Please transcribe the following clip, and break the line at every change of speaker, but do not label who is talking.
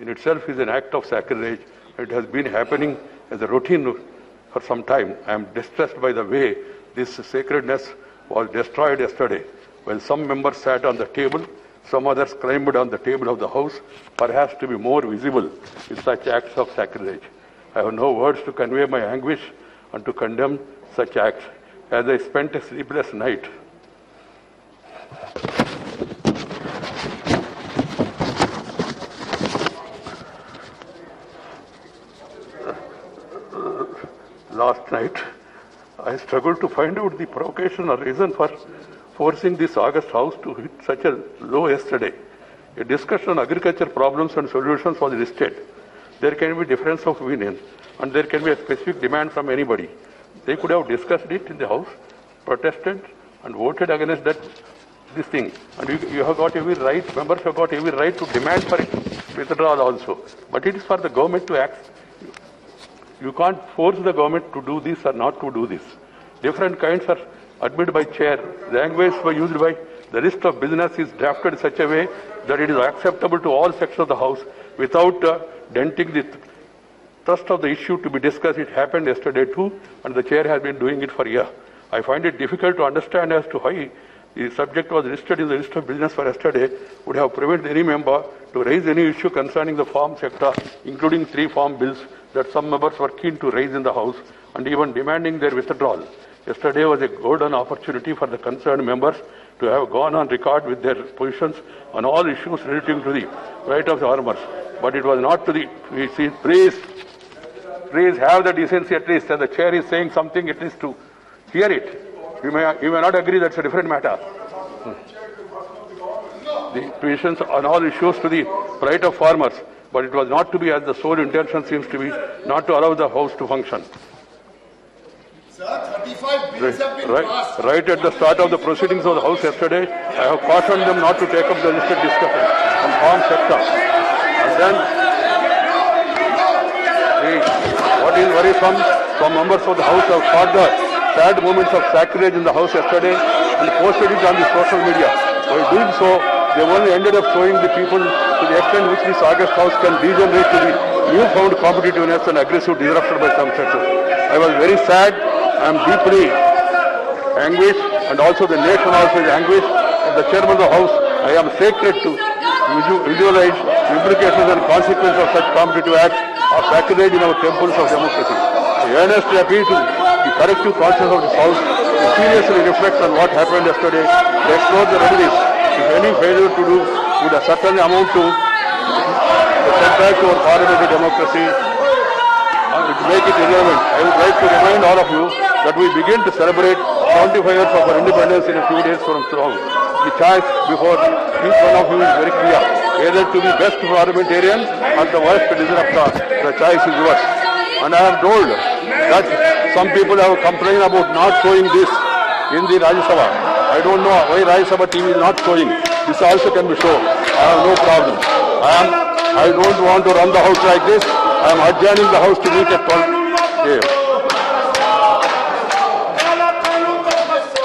in itself is an act of sacrilege. It has been happening as a routine for some time. I am distressed by the way this sacredness was destroyed yesterday. While some members sat on the table, some others climbed on the table of the House, perhaps to be more visible in such acts of sacrilege. I have no words to convey my anguish and to condemn such acts. As I spent a sleepless night, last night, I struggled to find out the provocation or reason for forcing this August House to hit such a low yesterday. A discussion on agriculture problems and solutions was listed. There can be difference of opinion and there can be a specific demand from anybody. They could have discussed it in the House, protested and voted against this thing. And you have got every right, members have got every right to demand for it, withdrawal also. But it is for the government to act. You can't force the government to do this or not to do this. Different kinds are admitted by chair. The language used by the list of business is drafted in such a way that it is acceptable to all sections of the House without denting the thrust of the issue to be discussed. It happened yesterday too, and the chair has been doing it for a year. I find it difficult to understand as to why the subject was listed in the list of business for yesterday would have prevented any member to raise any issue concerning the farm sector, including 3 farm bills that some members were keen to raise in the House and even demanding their withdrawal. Yesterday was a golden opportunity for the concerned members to have gone on record with their positions on all issues relating to the right of the farmers. But it was not to the, please have the decency at least, as the chair is saying something, at least to hear it. You may not agree, that's a different matter. The positions on all issues to the right of farmers, but it was not to be, as the sole intention seems to be, not to allow the House to function.
Sir, 35 bills have been passed.
Right at the start of the proceedings of the House yesterday, I have cautioned them not to take up the listed discussion on farm sector. And then, what is worrisome, some members of the House have caught the sad moments of sacrilege in the House yesterday and posted it on the social media. By doing so, they only ended up showing the people to the extent which this August House can degenerate to the newfound competitiveness and aggressive disruption by some sectors. I was very sad. I am deeply anguished, and also the nation also is anguished. As the chairman of the House, I am sacred to visualize the implications and consequences of such competitive acts of sacrilege in our temples of democracy. I earnestly appeal to the collective conscience of this House to seriously reflect on what happened yesterday, to explore the remedies. If any failure to do would certainly amount to the setback to our parliamentary democracy, and to make it irrelevant, I would like to remind all of you that we begin to celebrate 75 years of our independence in a few days from now. The choice before each one of you is very clear. Either to be best parliamentarian or the worst disruptor. The choice is yours. And I am told that some people have complained about not showing this in the Rajya Sabha. I don't know why Rajya Sabha TV is not showing. This also can be shown. I have no problem. I don't want to run the House like this. I am adjourning the House to meet at 12 a.m.